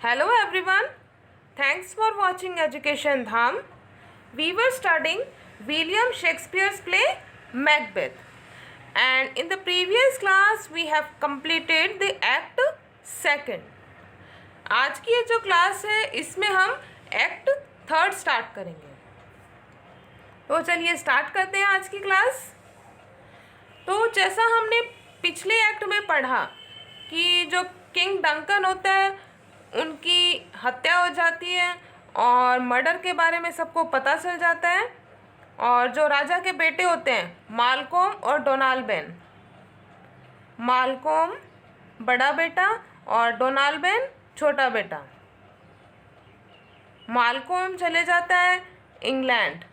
Hello everyone. Thanks for watching Education Dham. We were studying William Shakespeare's play Macbeth. And in the previous class we have completed the act second. आज की ये जो class है इसमें हम act third start करेंगे. तो चलिए स्टार्ट करते हैं आज की क्लास. तो जैसा हमने पिछले एक्ट में पढ़ा कि जो किंग डंकन होता है उनकी हत्या हो जाती है और मर्डर के बारे में सबको पता चल जाता है. और जो राजा के बेटे होते हैं मालकोम और डोनाल्बेन, मालकोम बड़ा बेटा और डोनाल्बेन छोटा बेटा. मालकोम चले जाता है इंग्लैंड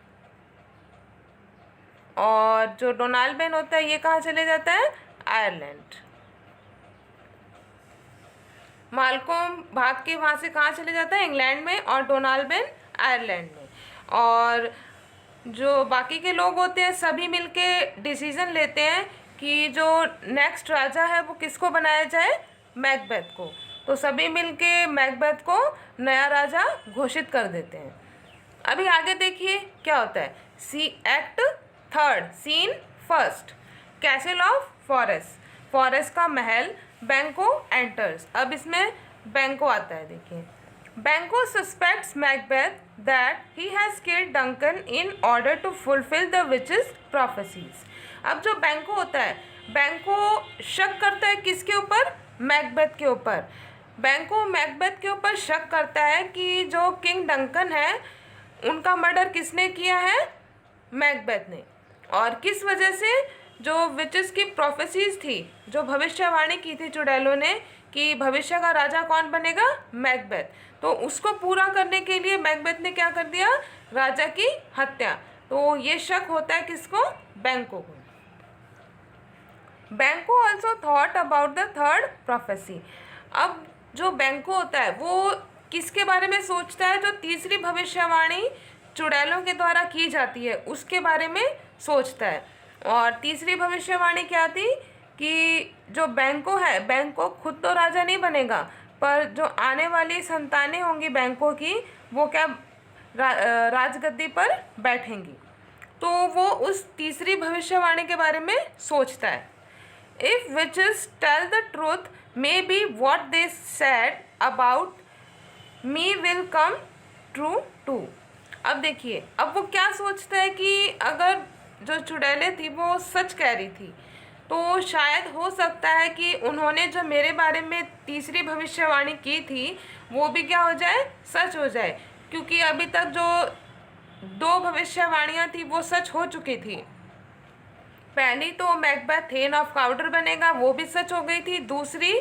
और जो डोनाल्बेन होता है ये कहाँ चले जाता है? आयरलैंड. मालकोम भाग के वहाँ से कहाँ चले जाता है? इंग्लैंड में. और डोनाल्बेन आयरलैंड में. और जो बाकी के लोग होते हैं सभी मिलके डिसीजन लेते हैं कि जो नेक्स्ट राजा है वो किसको बनाया जाए? मैकबेथ को. तो सभी मिलके मैकबेथ को नया राजा घोषित कर देते हैं. अभी आगे देखिए क्या होता है. Act third, scene first. Castle of forest. Forest का महल. बैंको एंटर्स. अब इसमें बैंको आता है. देखिए, Banquo suspects Macbeth that he has killed Duncan in order to fulfil the witches prophecies. अब जो बैंको होता है, बैंको शक करता है किसके ऊपर? मैकबेथ के ऊपर. बैंको मैकबेथ के ऊपर शक करता है कि जो किंग डंकन है उनका मर्डर किसने किया है? मैकबेथ ने. और किस वजह से? जो विचेस की प्रोफेसीज थी, जो भविष्यवाणी की थी चुड़ैलों ने कि भविष्य का राजा कौन बनेगा? मैकबेथ. तो उसको पूरा करने के लिए मैकबेथ ने क्या कर दिया? राजा की हत्या. तो ये शक होता है किसको? बैंको को. बैंको also thought about the third prophecy. अब जो बैंको होता है वो किसके बारे में सोचता है? जो तीसरी भविष्यवाणी चुड़ैलों के द्वारा की जाती है उसके बारे में सोचता है. और तीसरी भविष्यवाणी क्या थी कि जो बैंको है, बैंको खुद तो राजा नहीं बनेगा पर जो आने वाली संतानें होंगी बैंको की वो क्या राजगद्दी पर बैठेंगी. तो वो उस तीसरी भविष्यवाणी के बारे में सोचता है. If witches tell the truth may be what they said about me will come true too. अब देखिए, अब वो क्या सोचता है कि अगर जो चुड़ैलें थी वो सच कह रही थी तो शायद हो सकता है कि उन्होंने जो मेरे बारे में तीसरी भविष्यवाणी की थी वो भी क्या हो जाए? सच हो जाए. क्योंकि अभी तक जो दो भविष्यवाणियाँ थी वो सच हो चुकी थी. पहली तो मैकबेथ थेन ऑफ काउडर बनेगा, वो भी सच हो गई थी. दूसरी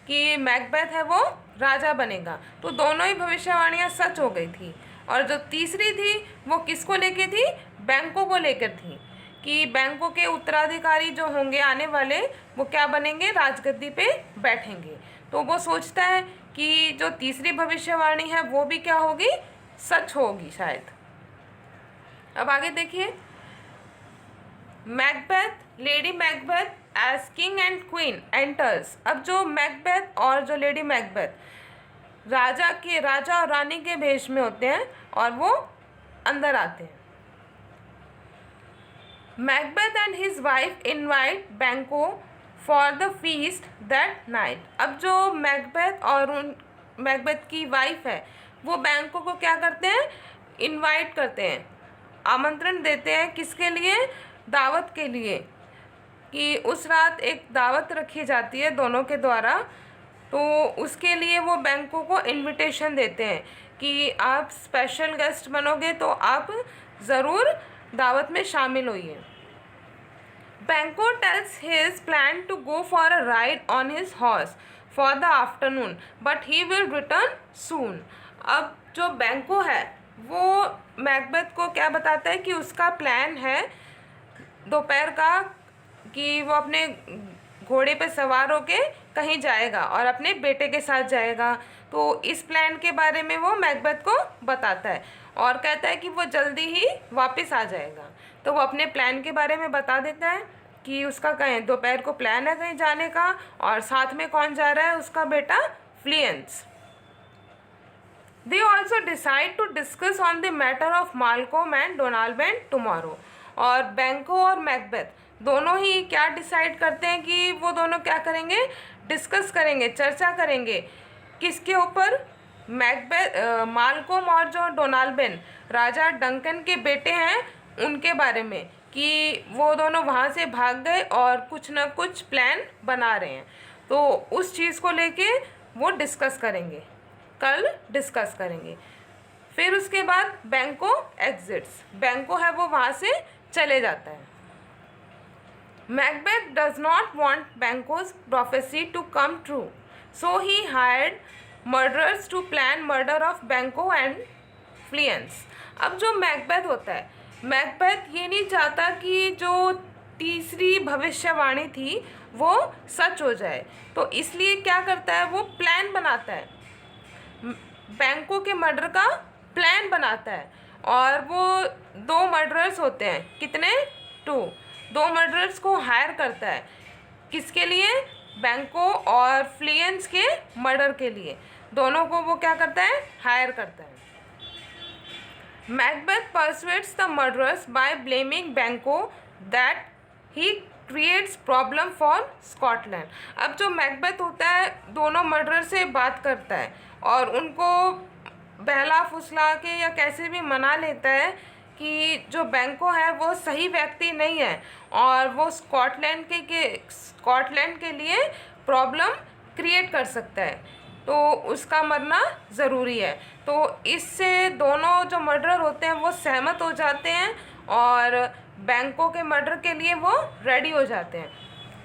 कि मैकबेथ है वो राजा बनेगा. तो दोनों ही भविष्यवाणियाँ सच हो गई थी. और जो तीसरी थी वो किसको लेके थी? बैंको को लेकर थी कि बैंको के उत्तराधिकारी जो होंगे आने वाले वो क्या बनेंगे? राजगद्दी पे बैठेंगे. तो वो सोचता है कि जो तीसरी भविष्यवाणी है वो भी क्या होगी? सच होगी शायद. अब आगे देखिए. Macbeth, Lady Macbeth as king and queen enters. अब जो मैकबेथ और जो लेडी मैकबेथ राजा और रानी के भेष में होते हैं और वो अंदर आते हैं. Macbeth and his wife invite Banquo for the feast that night. अब जो मैकबेथ और मैकबेथ की वाइफ है वो बैंको को क्या करते हैं? इनवाइट करते हैं, आमंत्रण देते हैं. किसके लिए? दावत के लिए. कि उस रात एक दावत रखी जाती है दोनों के द्वारा. तो उसके लिए वो बैंको को इनविटेशन देते हैं कि आप स्पेशल गेस्ट बनोगे तो आप ज़रूर दावत में शामिल होइए. Banquo tells his plan to go for a ride on his horse for the afternoon but he will return soon. अब जो बैंको है वो मैकबेथ को क्या बताता है कि उसका प्लान है दोपहर का कि वो अपने घोड़े पे सवार होके कहीं जाएगा और अपने बेटे के साथ जाएगा. तो इस प्लान के बारे में वो मैकबेथ को बताता है और कहता है कि वो जल्दी ही वापस आ जाएगा. तो वो अपने प्लान के बारे में बता देता है कि उसका कहीं दोपहर को प्लान है कहीं जाने का और साथ में कौन जा रहा है? उसका बेटा Fleance. They also decide to discuss on the matter of Malcolm and Donald tomorrow. और बैंको और मैकबेथ दोनों ही क्या डिसाइड करते हैं कि वो दोनों क्या करेंगे, डिस्कस करेंगे, चर्चा करेंगे, किसके ऊपर, मैकबेथ मालकॉम और जो डोनाल्ड राजा डंकन के बेटे हैं उनके बारे में, कि वो दोनों वहाँ से भाग गए और कुछ ना कुछ प्लान बना रहे हैं। तो उस चीज़ को लेके वो डिस्कस करेंगे, कल डिस्कस करेंगे। फिर उसके बाद बैंको एग्जिट्स, बैंको है वो वहाँ से चले जाता है। Macbeth does not want Banquo's prophecy to come true, so he hired murderers to plan murder of Banquo and Fleance. अब जो मैकबेथ होता है, मैकबेथ ये नहीं चाहता कि जो तीसरी भविष्यवाणी थी वो सच हो जाए, तो इसलिए क्या करता है, वो प्लान बनाता है, बैंकों के मर्डर का प्लान बनाता है। और वो 2 मर्डरर्स होते हैं, कितने, 2 मर्डरर्स को हायर करता है, किसके लिए, बैंको और फ्लियंस के मर्डर के लिए, दोनों को वो क्या करता है, हायर करता है। Macbeth persuades the murderers by blaming Banquo that he creates problem for Scotland। अब जो मैकबेथ होता है दोनों मर्डरर से बात करता है और उनको बहला फुसला के या कैसे भी मना लेता है कि जो बैंको है वो सही व्यक्ति नहीं है और वो स्कॉटलैंड के लिए प्रॉब्लम क्रिएट कर सकता है, तो उसका मरना ज़रूरी है। तो इससे दोनों जो मर्डरर होते हैं वो सहमत हो जाते हैं और बैंको के मर्डर के लिए वो रेडी हो जाते हैं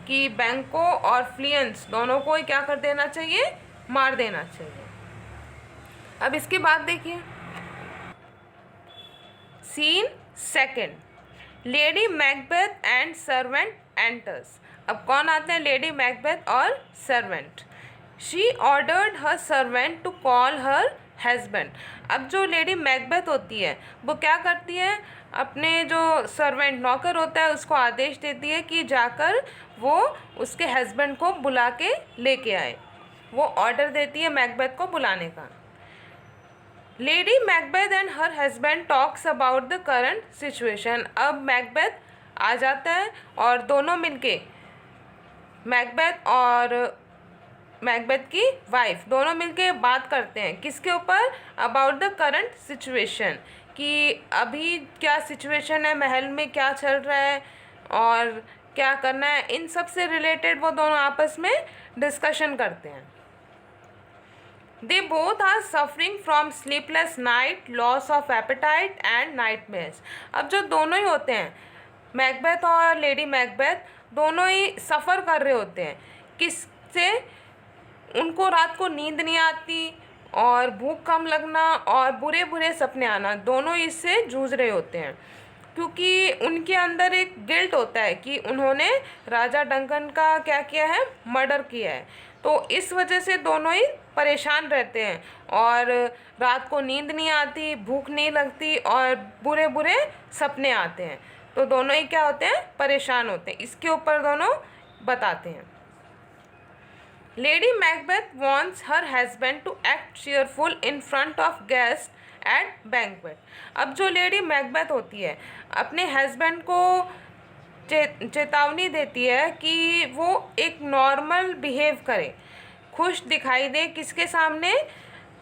कि बैंको और फ्लियंस दोनों को ही क्या कर देना चाहिए, मार देना चाहिए। अब इसके बाद देखिए scene second, Lady Macbeth and servant enters. अब कौन आते हैं, लेडी मैकबेथ और servant. She ordered her servant to call her husband. अब जो लेडी मैकबेथ होती है वो क्या करती है, अपने जो सर्वेंट नौकर होता है उसको आदेश देती है कि जाकर वो उसके हस्बैंड को बुला के लेके आए, वो ऑर्डर देती है मैकबेथ को बुलाने का। Lady Macbeth and her husband talks about the current situation. अब मैकबेथ आ जाता है और दोनों मिलके, मैकबेथ और मैकबेथ की वाइफ दोनों मिलके बात करते हैं, किसके ऊपर, अबाउट द करंट सिचुएशन, कि अभी क्या सिचुएशन है, महल में क्या चल रहा है और क्या करना है, इन सब से रिलेटेड वो दोनों आपस में डिस्कशन करते हैं। They both are suffering from sleepless night, loss of appetite and nightmares. अब जो दोनों ही होते हैं, मैकबेथ और लेडी मैकबेथ, दोनों ही सफ़र कर रहे होते हैं, किससे, उनको रात को नींद नहीं आती और भूख कम लगना और बुरे बुरे सपने आना, दोनों इससे जूझ रहे होते हैं, क्योंकि उनके अंदर एक गिल्ट होता है कि उन्होंने राजा डंकन का क्या किया है, मर्डर किया है। तो इस वजह से दोनों ही परेशान रहते हैं और रात को नींद नहीं आती, भूख नहीं लगती और बुरे बुरे सपने आते हैं, तो दोनों ही क्या होते हैं, परेशान होते हैं। इसके ऊपर दोनों बताते हैं। Lady Macbeth wants her husband to act cheerful in front of guests at banquet। अब जो लेडी मैकबेथ होती है अपने हस्बैंड को चेतावनी देती है कि वो एक नॉर्मल बिहेव करे, खुश दिखाई दे, किसके सामने,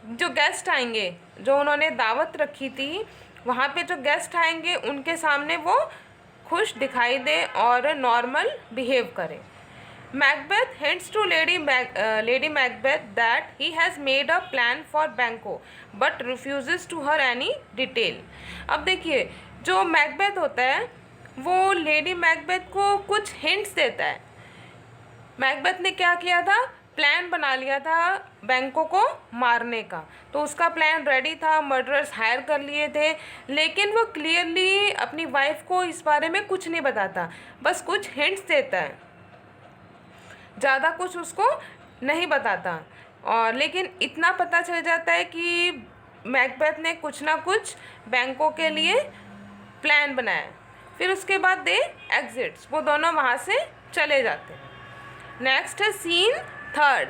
जो गेस्ट आएंगे, जो उन्होंने दावत रखी थी वहाँ पे जो गेस्ट आएंगे उनके सामने वो खुश दिखाई दे और नॉर्मल बिहेव करे। Macbeth hints to Lady Macbeth that he has made a plan for Banquo but refuses to her any detail। अब देखिए जो मैकबेथ होता है वो लेडी मैकबेथ को कुछ हिंट्स देता है। मैकबेथ ने क्या किया था, प्लान बना लिया था बैंको को मारने का, तो उसका प्लान रेडी था, मर्डरर्स हायर कर लिए थे, लेकिन वो क्लियरली अपनी वाइफ को इस बारे में कुछ नहीं बताता, बस कुछ हिंट्स देता है, ज़्यादा कुछ उसको नहीं बताता। और लेकिन इतना पता चल जाता है कि मैकबेथ ने कुछ ना कुछ बैंको के लिए प्लान बनाया। फिर उसके बाद दे एग्जिट्स, वो दोनों वहाँ से चले जाते हैं। नेक्स्ट है सीन थर्ड,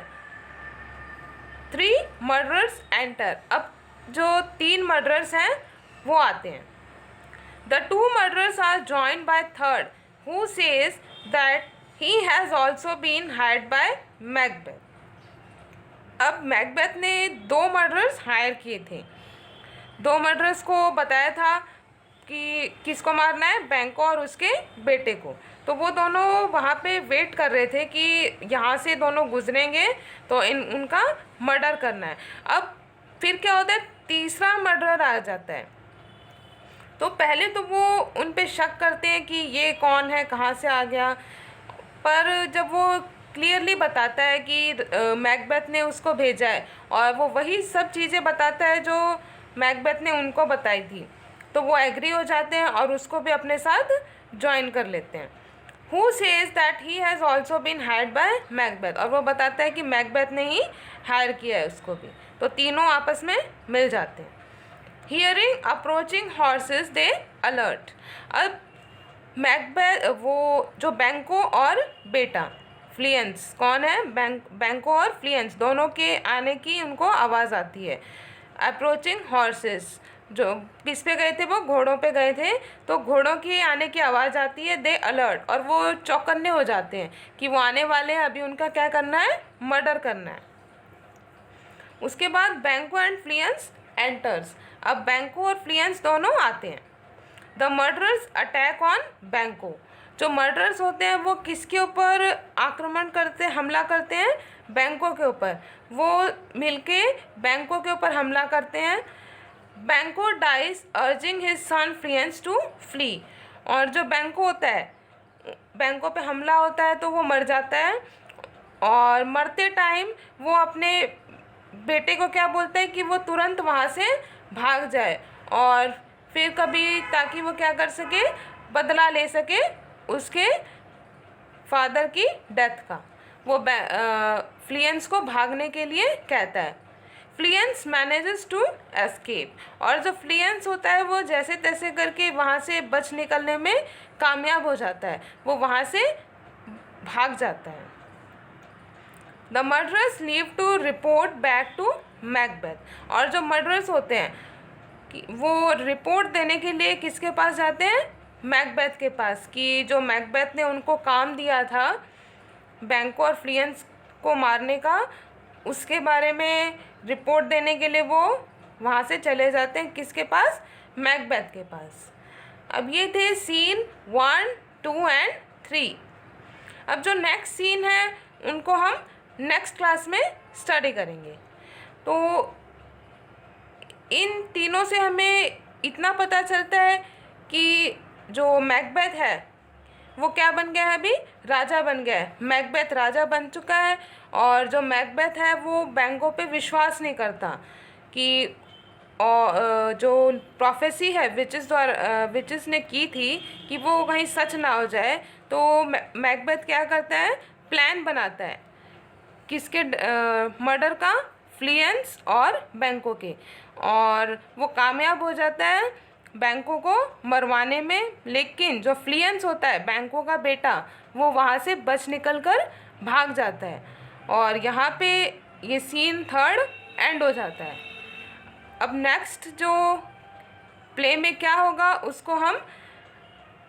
3 मर्डरर्स एंटर। अब जो 3 मर्डरर्स हैं वो आते हैं। The 2 murderers are joined by third who says that he has also been hired by Macbeth. अब मैकबेथ ने 2 मर्डरर्स हायर किए थे। 2 मर्डरर्स को बताया था कि किसको मारना है, बैंको और उसके बेटे को। तो वो दोनों वहाँ पे वेट कर रहे थे कि यहाँ से दोनों गुजरेंगे तो उनका मर्डर करना है। अब फिर क्या होता है, तीसरा मर्डरर आ जाता है। तो पहले तो वो उन पे शक करते हैं कि ये कौन है, कहाँ से आ गया, पर जब वो क्लियरली बताता है कि मैकबेथ ने उसको भेजा है और वो वही सब चीज़ें बताता है जो मैकबेथ ने उनको बताई थी, तो वो एग्री हो जाते हैं और उसको भी अपने साथ ज्वाइन कर लेते हैं। Who says that he has also been hired by Macbeth, और वो बताता है कि मैकबेथ ने ही हायर किया है उसको भी। तो तीनों आपस में मिल जाते हैं। हियरिंग अप्रोचिंग हॉर्सेस दे अलर्ट। अब मैकबेथ, वो जो बैंको और बेटा फ्लियंस, कौन है, बैंको और फ्लियंस, दोनों के आने की उनको आवाज़ आती है। अप्रोचिंग हॉर्सेस, जो किस पे गए थे, वो घोड़ों पे गए थे, तो घोड़ों की आने की आवाज़ आती है। दे अलर्ट, और वो चौकन्ने हो जाते हैं कि वो आने वाले हैं, अभी उनका क्या करना है, मर्डर करना है। उसके बाद बैंको एंड फ्लियंस एंटर्स। अब बैंको और फ्लियंस दोनों आते हैं। द मर्डरर्स अटैक ऑन बैंको। जो मर्डरर्स होते हैं वो किसके ऊपर आक्रमण करते, हमला करते हैं, बैंको के ऊपर। वो मिलके बैंको के ऊपर हमला करते हैं। Banquo dies urging his son Fleance to flee. और जो बैंको होता है, बैंको पे हमला होता है तो वो मर जाता है, और मरते टाइम वो अपने बेटे को क्या बोलता है कि वो तुरंत वहाँ से भाग जाए, और फिर कभी, ताकि वो क्या कर सके, बदला ले सके उसके फादर की डेथ का। वो फ्लियंस को भागने के लिए कहता है। फ्लियंस मैनेजेस टू एस्केप, और जो फ्लियंस होता है वो जैसे तैसे करके वहाँ से बच निकलने में कामयाब हो जाता है, वो वहाँ से भाग जाता है। The murderers leave to report back to Macbeth. और जो मर्डरर्स होते हैं कि वो रिपोर्ट देने के लिए किसके पास जाते हैं, मैकबेथ के पास, कि जो मैकबेथ ने उनको काम दिया था बैंको और फ्लियंस को मारने का, उसके बारे में रिपोर्ट देने के लिए वो वहाँ से चले जाते हैं, किसके पास, मैकबेथ के पास। अब ये थे सीन 1, 2 एंड 3। अब जो नेक्स्ट सीन है उनको हम नेक्स्ट क्लास में स्टडी करेंगे। तो इन तीनों से हमें इतना पता चलता है कि जो मैकबेथ है वो क्या बन गया है, अभी राजा बन गया है। मैकबेथ राजा बन चुका है, और जो मैकबेथ है वो बैंको पे विश्वास नहीं करता कि और जो प्रोफेसी है विचिस ने की थी कि वो कहीं सच ना हो जाए, तो मैकबेथ क्या करता है, प्लान बनाता है किसके मर्डर का, फ्लियंस और बैंको के, और वो कामयाब हो जाता है बैंको को मरवाने में। लेकिन जो फ्लियंस होता है, बैंको का बेटा, वो वहाँ से बच निकल कर भाग जाता है, और यहाँ पे ये सीन 3 एंड हो जाता है। अब नेक्स्ट जो प्ले में क्या होगा उसको हम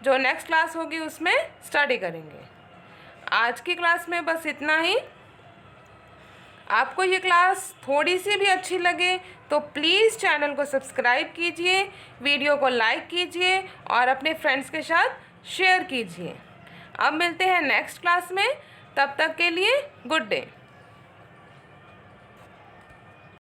जो नेक्स्ट क्लास होगी उसमें स्टडी करेंगे। आज की क्लास में बस इतना ही। आपको ये क्लास थोड़ी सी भी अच्छी लगे तो प्लीज़ चैनल को सब्सक्राइब कीजिए, वीडियो को लाइक कीजिए और अपने फ्रेंड्स के साथ शेयर कीजिए। अब मिलते हैं नेक्स्ट क्लास में, तब तक के लिए गुड डे।